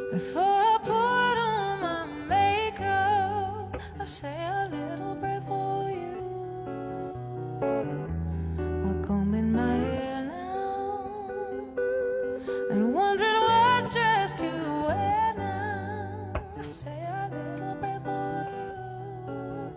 Before I put on my makeup, I say a little prayer for you. While combing my hair now and wondering what dress to wear now, I say a little prayer for you.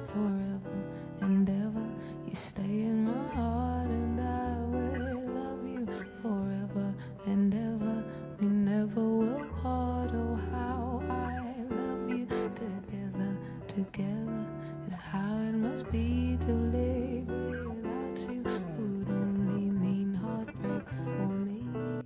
Forever and ever, you stay in my heart, and I will love you forever and ever. We never will part. Oh, how I love you. Together, together is how it must be to live without you. Would only mean heartbreak for me.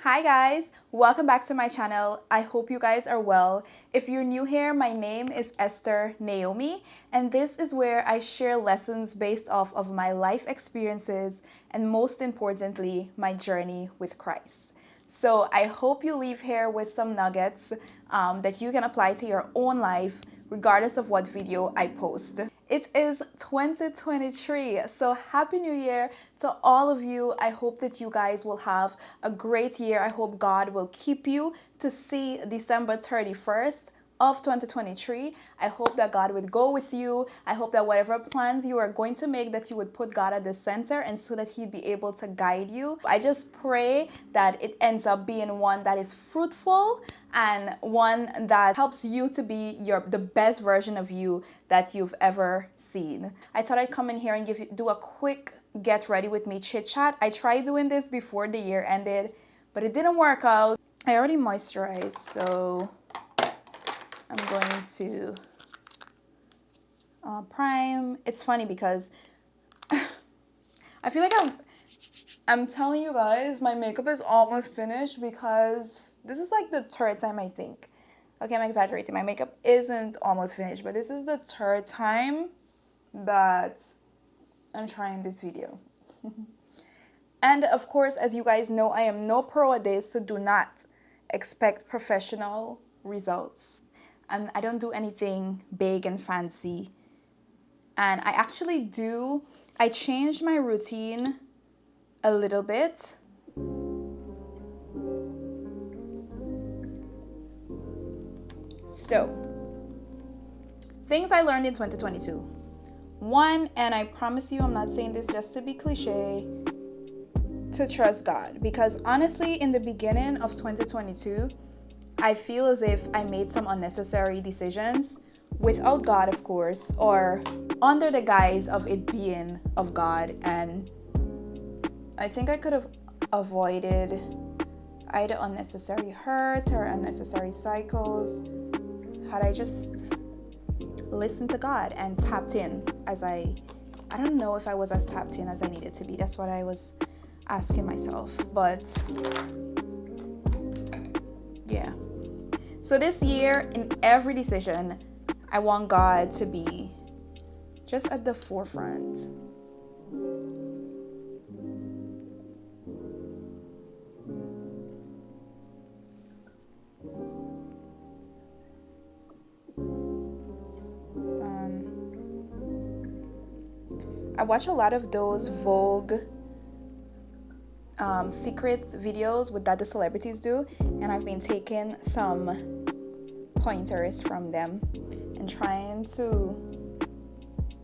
Hi guys, welcome back to my channel. I hope you guys are well. If you're new here, my name is Esther Naomi, and this is where I share lessons based off of my life experiences and most importantly, my journey with Christ. So I hope you leave here with some nuggets that you can apply to your own life regardless of what video I post. It is 2023, so Happy New Year to all of you. I hope that you guys will have a great year. I hope God will keep you to see December 31st of 2023. I hope that God would go with you. I hope that whatever plans you are going to make, that you would put God at the center and so that He'd be able to guide you. I just pray that it ends up being one that is fruitful and one that helps you to be the best version of you that you've ever seen. I thought I'd come in here and do a quick get ready with me chit chat. I tried doing this before the year ended, but it didn't work out. I already moisturized, so I'm going to prime. It's funny because I feel like I'm telling you guys my makeup is almost finished because this is like the third time I think. Okay, I'm exaggerating. My makeup isn't almost finished, but this is the third time that I'm trying this video. And of course, as you guys know, I am no pro at this, so do not expect professional results. I don't do anything big and fancy. And I changed my routine a little bit. So, things I learned in 2022. One, and I promise you I'm not saying this just to be cliche, to trust God. Because honestly, in the beginning of 2022, I feel as if I made some unnecessary decisions without God, of course, or under the guise of it being of God. And I think I could have avoided either unnecessary hurt or unnecessary cycles had I just listened to God and tapped in I don't know if I was as tapped in as I needed to be. That's what I was asking myself. But yeah. So this year, in every decision, I want God to be just at the forefront. I watch a lot of those Vogue secrets videos with that the celebrities do, and I've been taking some pointers from them and trying to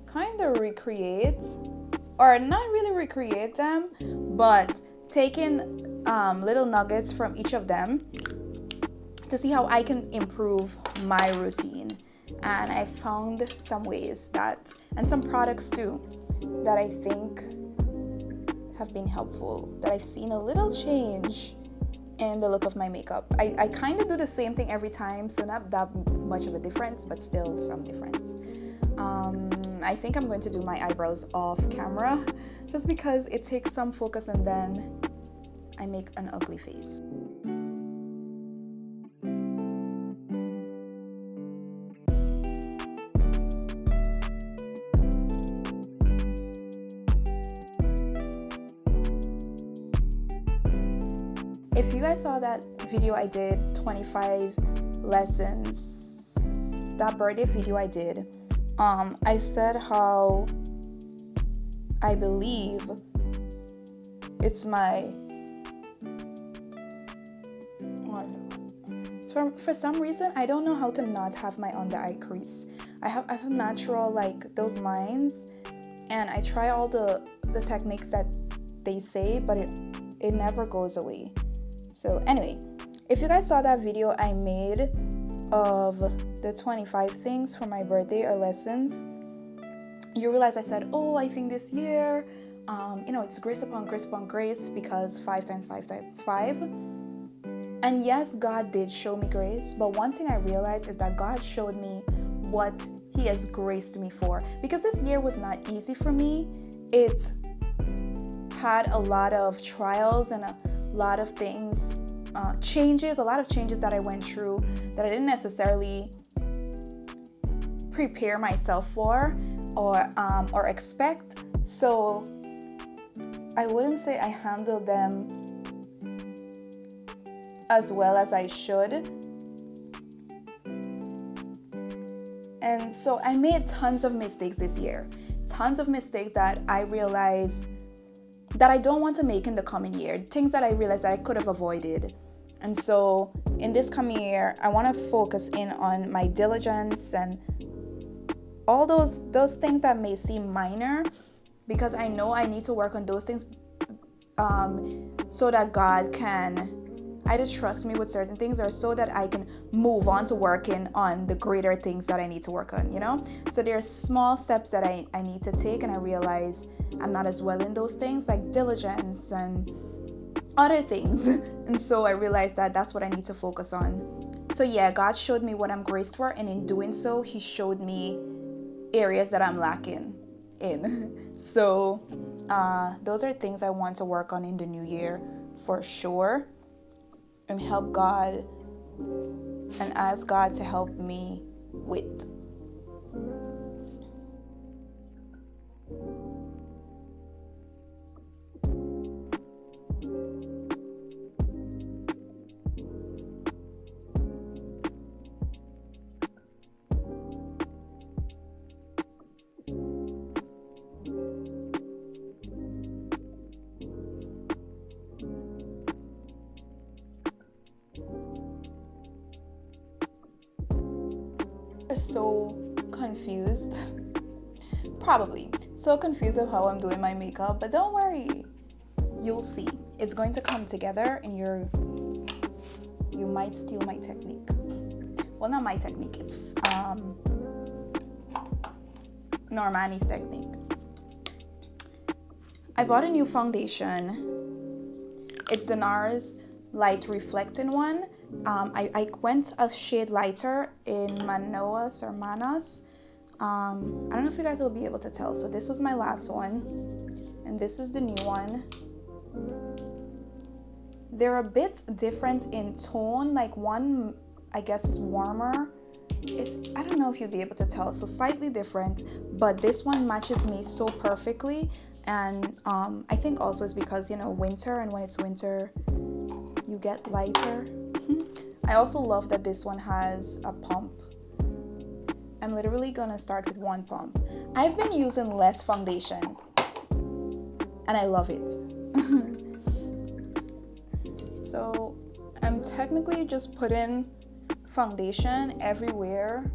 kind of recreate, or not really recreate them, but taking little nuggets from each of them to see how I can improve my routine. And I found some ways and some products too, that I think have been helpful, that I've seen a little change in the look of my makeup. I kind of do the same thing every time, so not that much of a difference, but still some difference. I think I'm going to do my eyebrows off camera just because it takes some focus and then I make an ugly face. If you guys saw that video I did, 25 lessons, that birthday video I did, I said how I believe it's my for some reason, I don't know how to not have my under eye crease. I have natural, like, those lines, and I try all the techniques that they say, but it never goes away. So anyway, if you guys saw that video I made of the 25 things for my birthday or lessons, you realize I said, oh, I think this year, it's grace upon grace upon grace, because 5 times 5 times 5. And yes, God did show me grace, but one thing I realized is that God showed me what He has graced me for. Because this year was not easy for me. It had a lot of trials and a lot of things, a lot of changes that I went through that I didn't necessarily prepare myself for or expect. So I wouldn't say I handled them as well as I should. And so I made tons of mistakes this year. Tons of mistakes that I realized that I don't want to make in the coming year. Things that I realized that I could have avoided. And so in this coming year, I want to focus in on my diligence and all those things that may seem minor, because I know I need to work on those things so that God can either trust me with certain things, or so that I can move on to working on the greater things that I need to work on, So there are small steps that I need to take, and I realize I'm not as well in those things, like diligence and other things. And so I realized that that's what I need to focus on. So yeah, God showed me what I'm graced for, and in doing so, He showed me areas that I'm lacking in. So those are things I want to work on in the new year for sure, and help God and ask God to help me with. So confused, probably so confused of how I'm doing my makeup, but don't worry, you'll see. It's going to come together, and you might steal my technique. Well, not my technique, it's Normani's technique. I bought a new foundation. It's the NARS Light Reflecting one. I went a shade lighter in Manas. I don't know if you guys will be able to tell. So this was my last one, and this is the new one. They're a bit different in tone. Like one, I guess, is warmer. I don't know if you'll be able to tell. So slightly different, but this one matches me so perfectly. And I think also it's because, winter, and when it's winter, you get lighter. I also love that this one has a pump. I'm literally gonna start with one pump. I've been using less foundation, and I love it. So I'm technically just putting foundation everywhere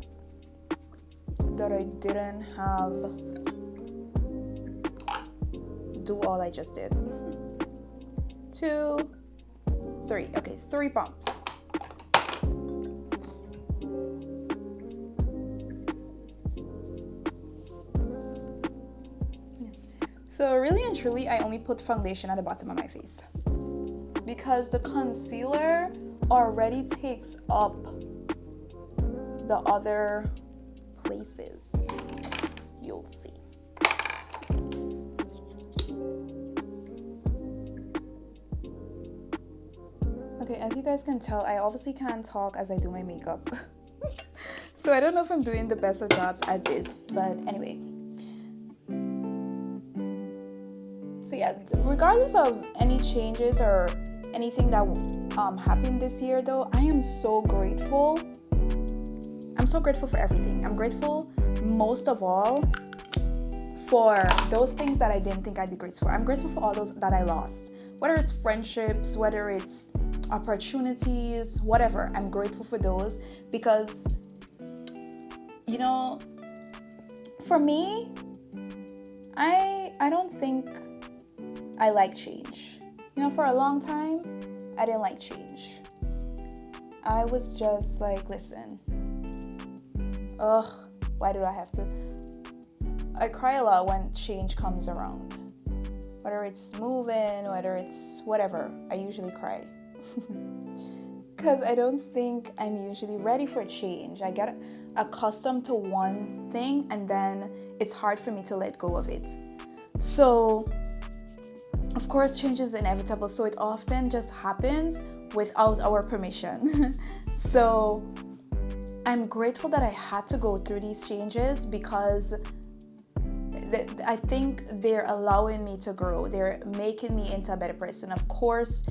that I didn't do all I just did. 2, 3. Okay, 3 pumps. So really and truly, I only put foundation at the bottom of my face, because the concealer already takes up the other places. You'll see. Okay, as you guys can tell, I obviously can't talk as I do my makeup. So I don't know if I'm doing the best of jobs at this, but anyway. So yeah, regardless of any changes or anything that happened this year, though, I am so grateful. I'm so grateful for everything. I'm grateful most of all for those things that I didn't think I'd be grateful for. I'm grateful for all those that I lost, whether it's friendships, whether it's opportunities, whatever. I'm grateful for those because, you know, for me, I don't think I like change. You know, for a long time, I didn't like change. I was just like, listen, why do I have to? I cry a lot when change comes around. Whether it's moving, whether it's whatever, I usually cry. Because I don't think I'm usually ready for change. I get accustomed to one thing and then it's hard for me to let go of it. So, of course, change is inevitable. So it often just happens without our permission. So I'm grateful that I had to go through these changes because I think they're allowing me to grow. They're making me into a better person. Of course,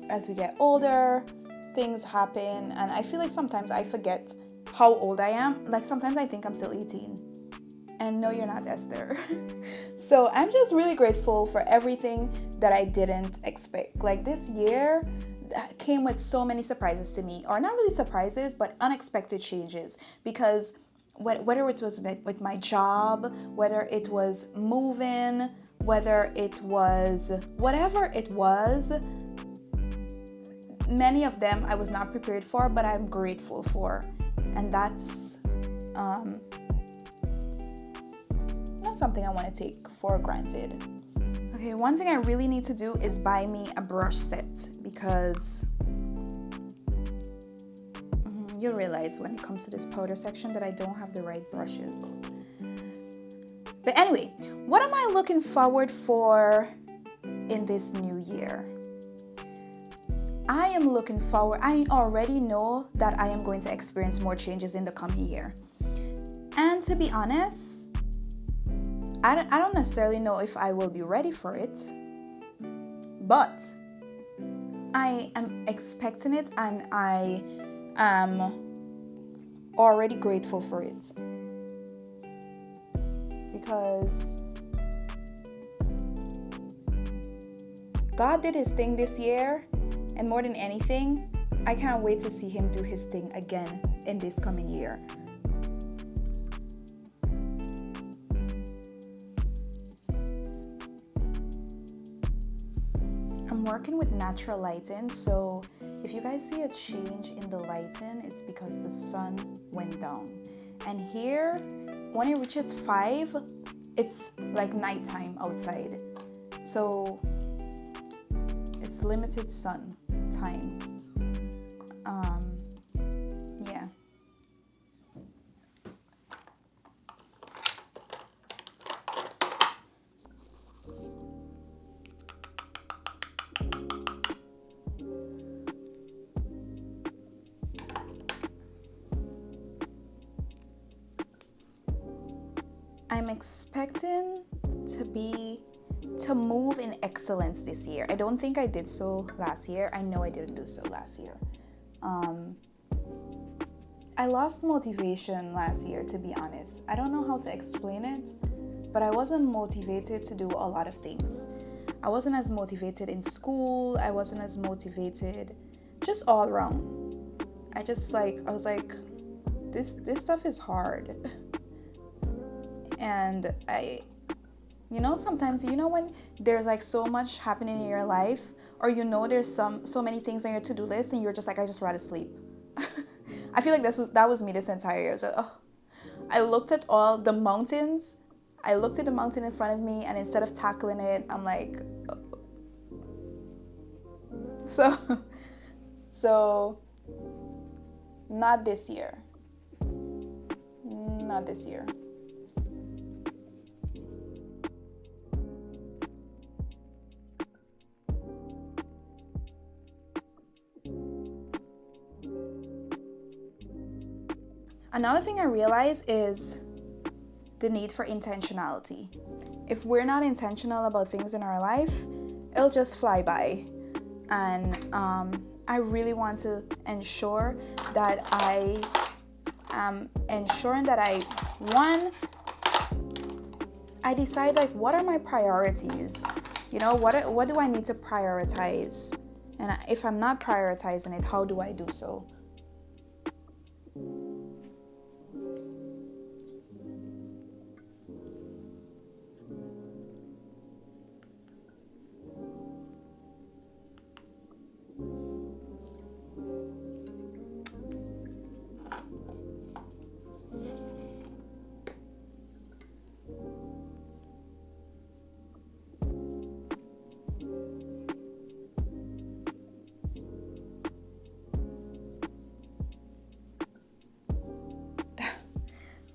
as we get older, things happen, and I feel like sometimes I forget how old I am. Like sometimes I think I'm still 18. And no, you're not, Esther. So I'm just really grateful for everything that I didn't expect. Like this year came with so many surprises to me, or not really surprises, but unexpected changes. Because whether it was with my job, whether it was moving, whether it was whatever it was, many of them I was not prepared for, but I'm grateful for. And that's not something I want to take for granted. Okay, one thing I really need to do is buy me a brush set because you'll realize when it comes to this powder section that I don't have the right brushes. But anyway, what am I looking forward for in this new year? I already know that I am going to experience more changes in the coming year. And to be honest, I don't necessarily know if I will be ready for it, but I am expecting it and I am already grateful for it. Because God did his thing this year, and more than anything, I can't wait to see him do his thing again in this coming year. I'm working with natural lighting, so if you guys see a change in the lighting, it's because the sun went down. And here, when it reaches 5, it's like nighttime outside. So it's limited sun time. Yeah. I'm expecting to move in excellence this year. I don't think I did so last year. I know I didn't do so last year. I lost motivation last year, to be honest. I don't know how to explain it, but I wasn't motivated to do a lot of things. I wasn't as motivated in school. I wasn't as motivated, just all around. I was like, this stuff is hard. And sometimes, when there's like so much happening in your life, or there's so many things on your to-do list, and you're just like, I just rather sleep. I feel like that was me this entire year. So I looked at all the mountains. I looked at the mountain in front of me, and instead of tackling it, I'm like, so not this year. Not this year. Another thing I realize is the need for intentionality. If we're not intentional about things in our life, it'll just fly by. And I really want to ensure that I am ensuring that I decide like, what are my priorities? You know, what do I need to prioritize? And if I'm not prioritizing it, how do I do so?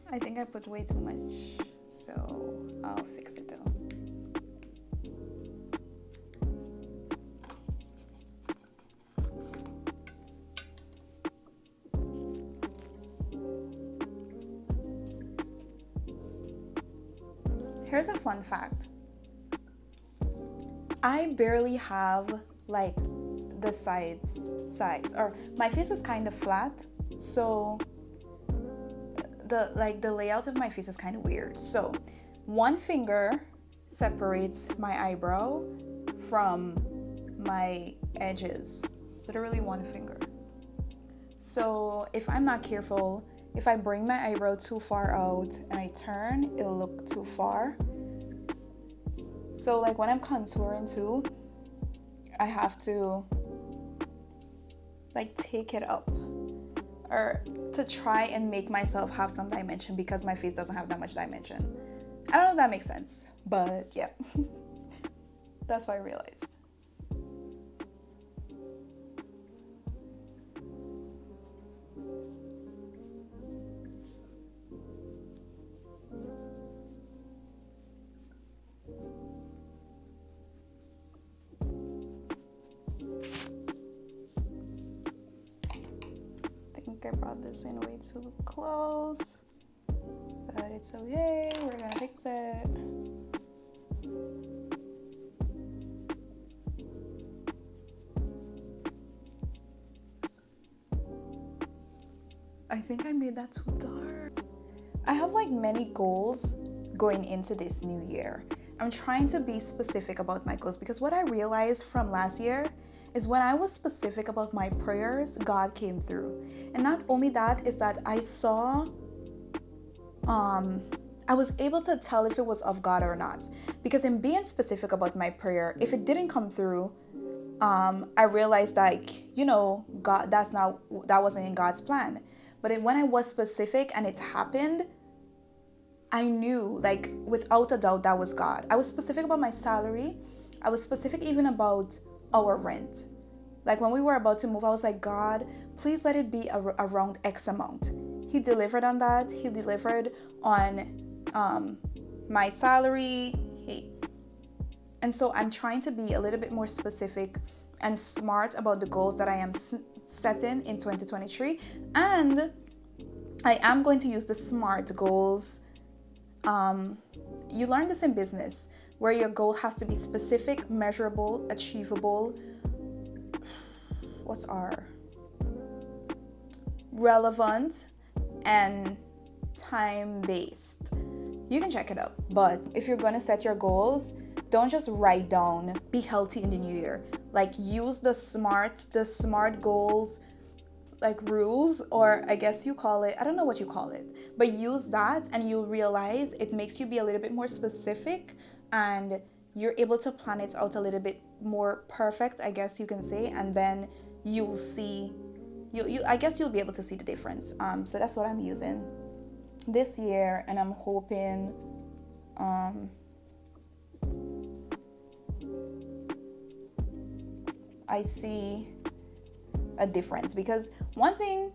I think I put way too much, so I'll fix it though. Here's a fun fact. I barely have like the sides, or my face is kind of flat, so the layout of my face is kind of weird. So one finger separates my eyebrow from my edges, literally one finger. So if I'm not careful, if I bring my eyebrow too far out and I turn, it'll look too far. So like when I'm contouring too, I have to like take it up, or to try and make myself have some dimension, because my face doesn't have that much dimension. I don't know if that makes sense, but yeah. That's what I realized. I brought this in way too close, but it's okay, we're gonna fix it. I think I made that too dark. I have like many goals going into this new year. I'm trying to be specific about my goals, because what I realized from last year is when I was specific about my prayers, God came through. And not only that, is that I saw, I was able to tell if it was of God or not. Because in being specific about my prayer, if it didn't come through, I realized like, God, that wasn't in God's plan. But when I was specific and it happened, I knew like without a doubt that was God. I was specific about my salary. I was specific even about our rent. Like when we were about to move, I was like, God, please let it be around X amount. He delivered on that. He delivered on my salary. And so I'm trying to be a little bit more specific and smart about the goals that I am setting in 2023. And I am going to use the SMART goals. You learn this in business, where your goal has to be specific, measurable, achievable, relevant, and time-based. You can check it out. But if you're going to set your goals, don't just write down, be healthy in the new year. Like use the SMART goals, like rules, or I guess you call it, I don't know what you call it, but use that and you'll realize it makes you be a little bit more specific, and you're able to plan it out a little bit more perfect, I guess you can say, and then you'll see, I guess you'll be able to see the difference. So that's what I'm using this year, and I'm hoping I see a difference. Because one thing,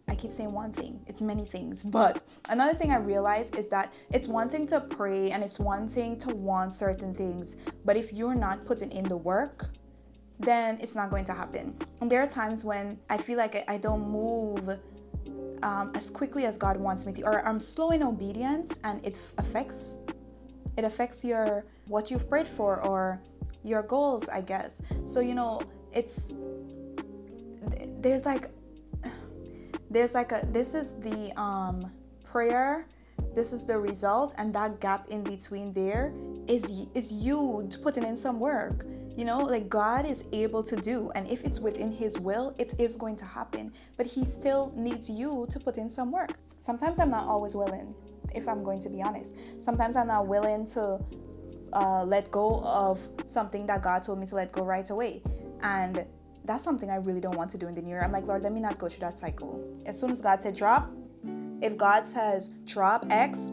I keep saying one thing, it's many things, but another thing I realized is that it's one thing to pray and it's one thing to want certain things, but if you're not putting in the work, then it's not going to happen. And there are times when I feel like I don't move as quickly as God wants me to, or I'm slow in obedience, and it affects your what you've prayed for or your goals, I guess. So this is the prayer this is the result, and that gap in between there is you putting in some work. You know, like God is able to do, and if it's within his will, it is going to happen, but he still needs you to put in some work. Sometimes I'm not always willing, if I'm going to be honest. Sometimes I'm not willing to let go of something that God told me to let go right away, and that's something I really don't want to do in the new year. I'm like, Lord, let me not go through that cycle. As soon as God said drop, if God says drop X,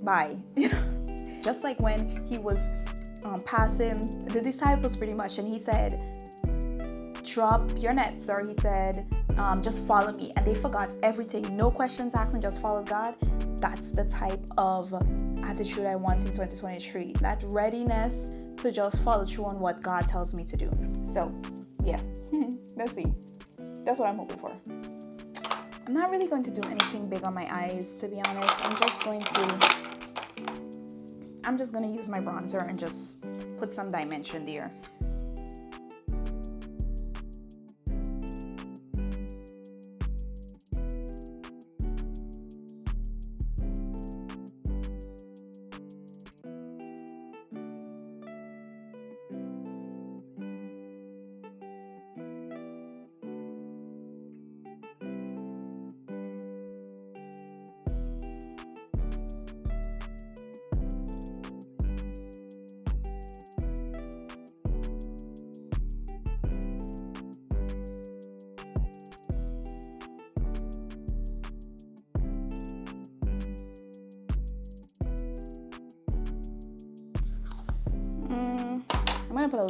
bye. You know, just like when he was passing the disciples pretty much, and he said, drop your nets, or he said, just follow me, and they forgot everything, no questions asked, and just followed God. That's the type of attitude I want in 2023, that readiness to just follow through on what God tells me to do. So yeah, let's see, that's what I'm hoping for. I'm not really going to do anything big on my eyes, to be honest. I'm just going to use my bronzer and just put some dimension there. I'm gonna put a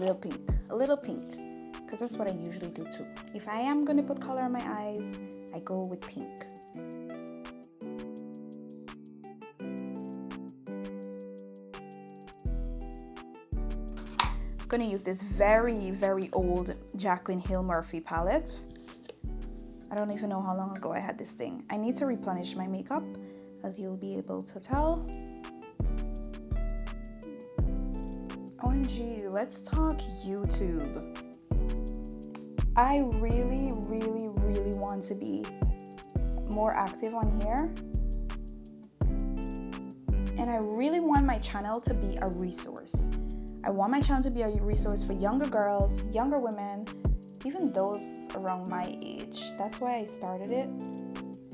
little pink, because that's what I usually do too. If I am gonna put color on my eyes, I go with pink. I'm gonna use this very, very old Jaclyn Hill Murphy palette. I don't even know how long ago I had this thing. I need to replenish my makeup, as you'll be able to tell. OMG, let's talk YouTube. I really, really, really want to be more active on here. And I really want my channel to be a resource. I want my channel to be a resource for younger girls, younger women, even those around my age. That's why I started it.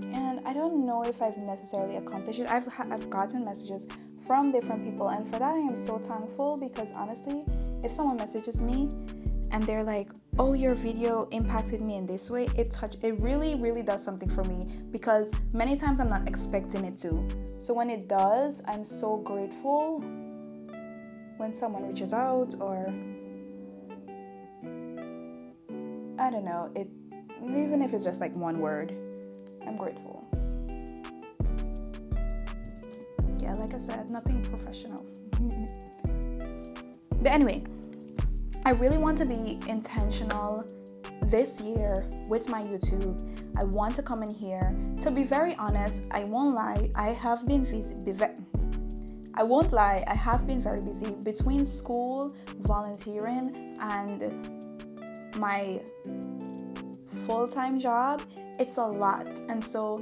And I don't know if I've necessarily accomplished it. I've gotten messages from different people, and for that I am so thankful, because honestly, if someone messages me and they're like, oh, your video impacted me in this way, it really, really does something for me, because many times I'm not expecting it to. So when it does, I'm so grateful when someone reaches out, or I don't know, even if it's just like one word, I'm grateful. Yeah, like I said, nothing professional. But anyway, I really want to be intentional this year with my YouTube. I want to come in here. To be very honest, I won't lie, I have been very busy between school, volunteering, and my full-time job. It's a lot, and so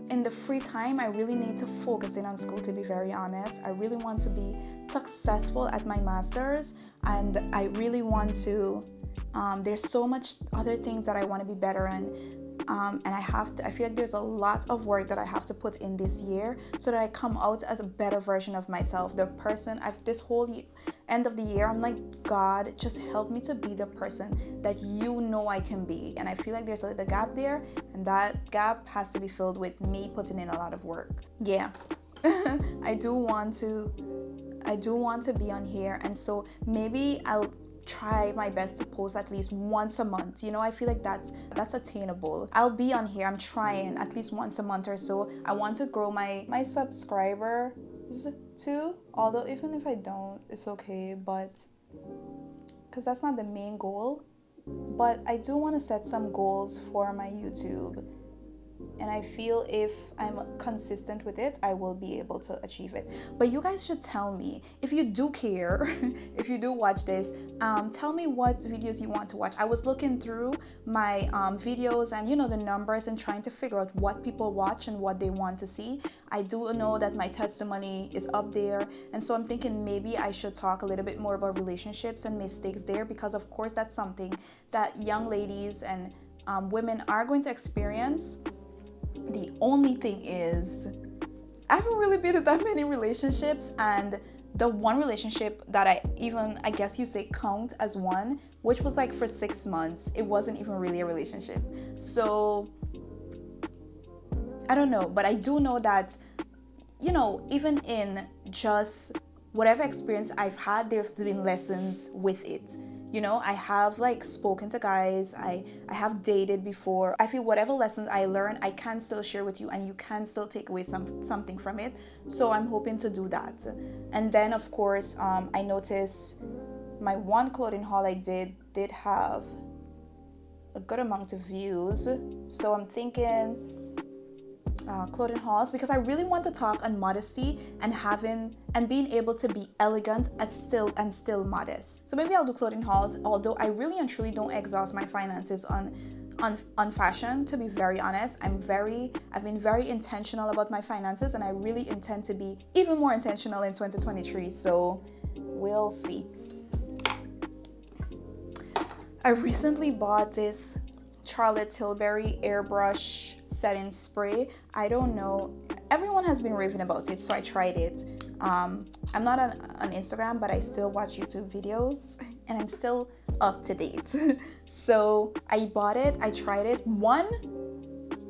in the free time, I really need to focus in on school, to be very honest. I really want to be successful at my master's, and I really want to, there's so much other things that I want to be better in. And I feel like there's a lot of work that I have to put in this year so that I come out as a better version of myself. The person this whole end of the year, I'm like, God, just help me to be the person that you know I can be. And I feel like there's a little gap there, and that gap has to be filled with me putting in a lot of work. Yeah. I do want to be on here, and so maybe I'll try my best to post at least once a month. You know, I feel like that's attainable. I'll be on here, I'm trying at least once a month or so. I want to grow my subscribers too, although even if I don't, it's okay, but because that's not the main goal. But I do want to set some goals for my YouTube, and I feel if I'm consistent with it, I will be able to achieve it. But you guys should tell me if you do care, if you do watch this, tell me what videos you want to watch. I was looking through my videos and the numbers and trying to figure out what people watch and what they want to see. I do know that my testimony is up there, and so I'm thinking maybe I should talk a little bit more about relationships and mistakes there, because of course that's something that young ladies and women are going to experience. The only thing is, I haven't really been in that many relationships, and the one relationship that I guess you say count as one, which was like for 6 months, it wasn't even really a relationship. So I don't know, but I do know that, even in just whatever experience I've had, there's been lessons with it. I have like spoken to guys, I have dated before. I feel whatever lessons I learned, I can still share with you, and you can still take away something from it. So I'm hoping to do that. And then of course, I noticed my one clothing haul I did have a good amount of views. So I'm thinking clothing hauls, because I really want to talk on modesty and being able to be elegant and still modest. So maybe I'll do clothing hauls, although I really and truly don't exhaust my finances on fashion, to be very honest. I've been very intentional about my finances, and I really intend to be even more intentional in 2023. So we'll see. I recently bought this Charlotte Tilbury airbrush setting spray. I don't know, everyone has been raving about it, so I tried it. I'm not on Instagram, but I still watch YouTube videos and I'm still up to date. So I bought it, I tried it. One,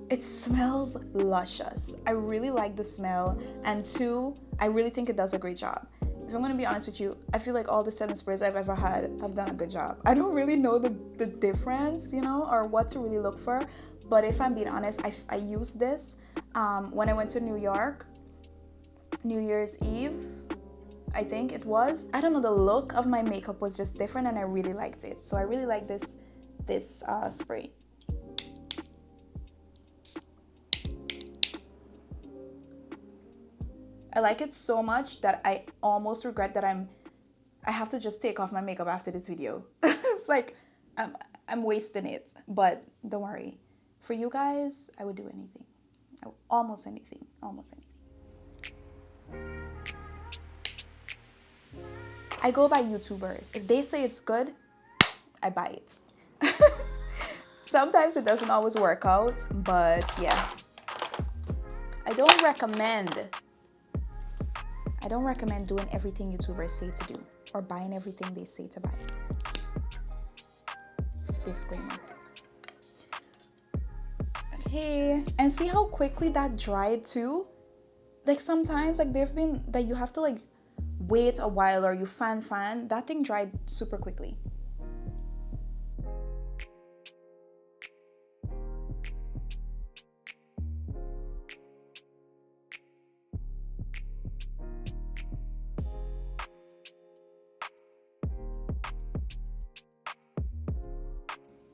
it smells luscious. I really like the smell. And two, I really think it does a great job. If I'm going to be honest with you, I feel like all the setting sprays I've ever had have done a good job. I don't really know the difference, or what to really look for. But if I'm being honest, I used this when I went to New York, New Year's Eve, I think it was. I don't know, the look of my makeup was just different, and I really liked it. So I really like this spray. I like it so much that I almost regret that I have to just take off my makeup after this video. It's like I'm wasting it, but don't worry. For you guys, I would do anything. Almost anything. I go by YouTubers. If they say it's good, I buy it. Sometimes it doesn't always work out, but yeah. I don't recommend doing everything YouTubers say to do or buying everything they say to buy. Disclaimer. Okay, and see how quickly that dried too? Like sometimes, like there've been that you have to like wait a while, or you fan. That thing dried super quickly.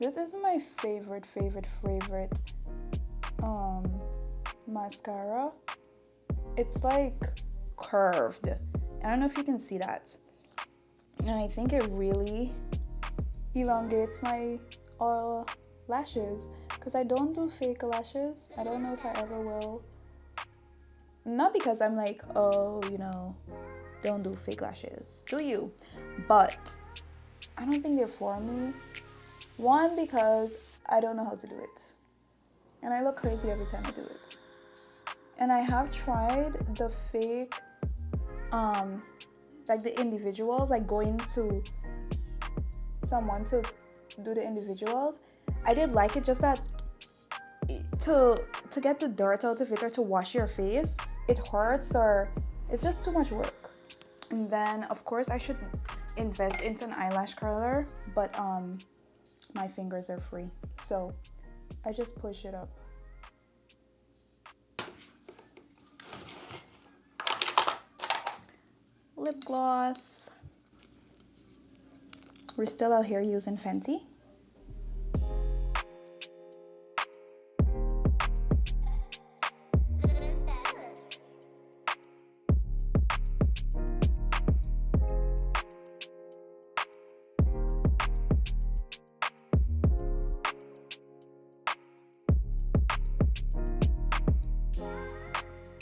This is my favorite mascara. It's like curved. I don't know if you can see that. And I think it really elongates my lashes, because I don't do fake lashes. I don't know if I ever will. Not because I'm like, oh, don't do fake lashes. Do you? But I don't think they're for me. One, because I don't know how to do it. And I look crazy every time I do it. And I have tried the fake, like the individuals, like going to someone to do the individuals. I did like it, just that to get the dirt out of it or to wash your face, it hurts, or it's just too much work. And then, of course, I should invest into an eyelash curler, but my fingers are free, so I just push it up. Lip gloss. We're still out here using Fenty.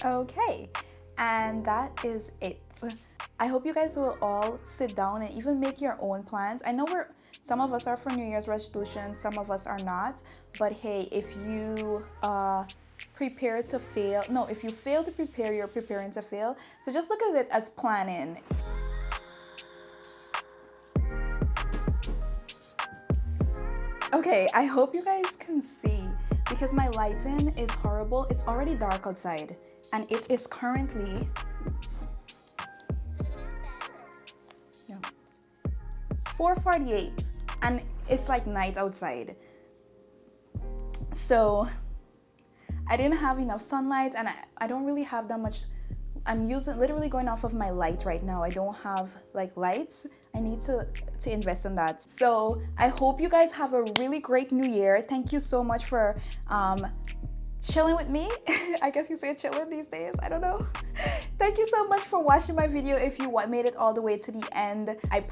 Okay, and that is it. I hope you guys will all sit down and even make your own plans. I know some of us are for New Year's resolutions, some of us are not. But hey, if you prepare to fail, no, if you fail to prepare, you're preparing to fail. So just look at it as planning. Okay, I hope you guys can see because my lighting is horrible. It's already dark outside and it is currently 4:48 and it's like night outside. So I didn't have enough sunlight and I don't really have that much. I'm literally going off of my light right now. I don't have like lights. I need to invest in that. So I hope you guys have a really great new year. Thank you so much for chilling with me. I guess you say chilling these days. I don't know. Thank you so much for watching my video. If you made it all the way to the end, I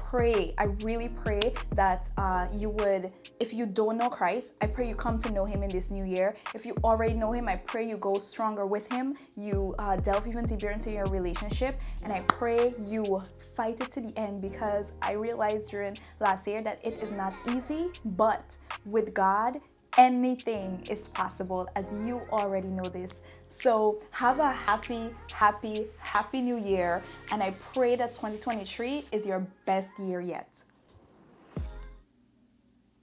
really pray that you would, if you don't know Christ, I pray you come to know him in this new year. If you already know him, I pray you go stronger with him. You delve even deeper into your relationship. And I pray you fight it to the end, because I realized during last year that it is not easy, but with God, anything is possible, as you already know this. So have a happy new year, and I pray that 2023 is your best year yet.